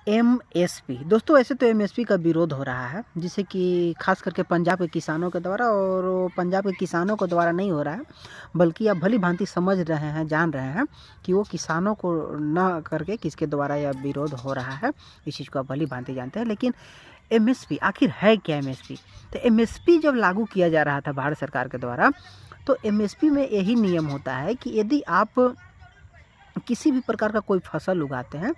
MSP दोस्तों, ऐसे तो एमएसपी का विरोध हो रहा है, जिससे कि खास करके पंजाब के किसानों के द्वारा, और वो पंजाब के किसानों के द्वारा नहीं हो रहा है, बल्कि आप भली भांति समझ रहे हैं, जान रहे हैं कि वो किसानों को न करके किसके द्वारा यह विरोध हो रहा है। इस चीज़ को आप भली भांति जानते हैं। लेकिन एमएसपी आखिर है क्या? एमएसपी तो एमएसपी जब लागू किया जा रहा था भारत सरकार के द्वारा, तो एमएसपी में यही नियम होता है कि यदि आप किसी भी प्रकार का कोई फसल उगाते हैं,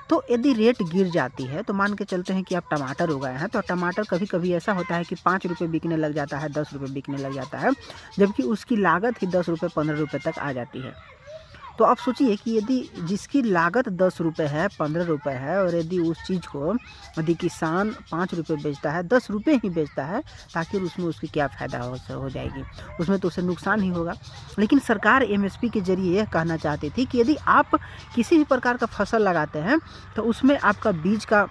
तो यदि रेट गिर जाती है, तो मान के चलते हैं कि आप टमाटर उगाए हैं, तो टमाटर कभी कभी ऐसा होता है कि 5 रुपये बिकने लग जाता है, 10 रुपये बिकने लग जाता है, जबकि उसकी लागत ही 10 रुपये 15 रुपये तक आ जाती है। तो आप सोचिए कि यदि जिसकी लागत 10 रुपये है, 15 रुपये है, और यदि उस चीज़ को यदि किसान 5 रुपये बेचता है, 10 रुपये ही बेचता है, ताकि उसमें उसकी क्या फ़ायदा हो जाएगी, उसमें तो उसे नुकसान ही होगा। लेकिन सरकार एमएसपी के ज़रिए यह कहना चाहती थी कि यदि आप किसी भी प्रकार का फसल लगाते हैं, तो उसमें आपका बीज का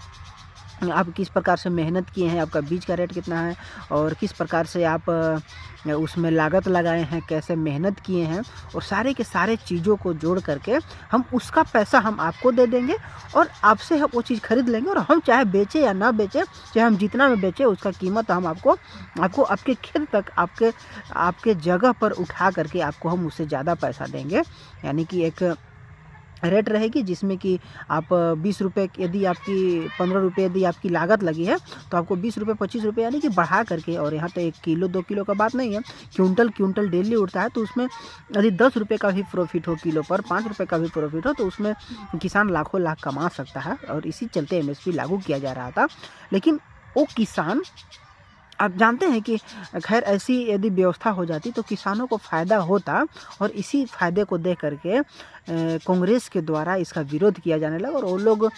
आप किस प्रकार से मेहनत किए हैं, आपका बीज का रेट कितना है, और किस प्रकार से आप उसमें लागत लगाए हैं, कैसे मेहनत किए हैं, और सारे के सारे चीज़ों को जोड़ करके हम उसका पैसा हम आपको दे देंगे, और आपसे हम वो चीज़ खरीद लेंगे, और हम चाहे बेचें या ना बेचें, चाहे हम जितना में बेचें, उसका कीमत हम आपको आपको आपके खेत तक, आपके आपके जगह पर उठा करके आपको हम उससे ज़्यादा पैसा देंगे। यानी कि एक रेट रहेगी जिसमें कि आप 20 रुपये, यदि आपकी 15 रुपये यदि आपकी लागत लगी है, तो आपको 20 रुपये 25 रुपये यानी कि बढ़ा करके, और यहाँ तो 1 किलो 2 किलो का बात नहीं है, क्विंटल डेली उठता है, तो उसमें यदि 10 रुपये का भी प्रॉफिट हो किलो पर, 5 रुपये का भी प्रॉफिट हो, तो उसमें किसान लाखों लाख कमा सकता है। और इसी चलते एमएसपी लागू किया जा रहा था। लेकिन वो किसान, आप जानते हैं कि खैर ऐसी यदि व्यवस्था हो जाती तो किसानों को फ़ायदा होता, और इसी फ़ायदे को देख करके कांग्रेस के द्वारा इसका विरोध किया जाने लगा, और वो लोग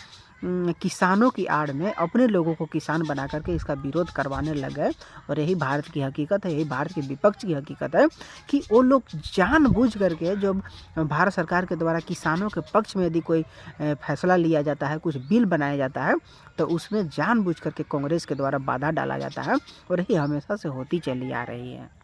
किसानों की आड़ में अपने लोगों को किसान बना करके इसका विरोध करवाने लग गए। और यही भारत की हकीकत है, यही भारत के विपक्ष की हकीकत है कि वो लोग जानबूझ करके, जब भारत सरकार के द्वारा किसानों के पक्ष में यदि कोई फैसला लिया जाता है, कुछ बिल बनाया जाता है, तो उसमें जानबूझ करके कांग्रेस के द्वारा बाधा डाला जाता है, और यही हमेशा से होती चली आ रही है।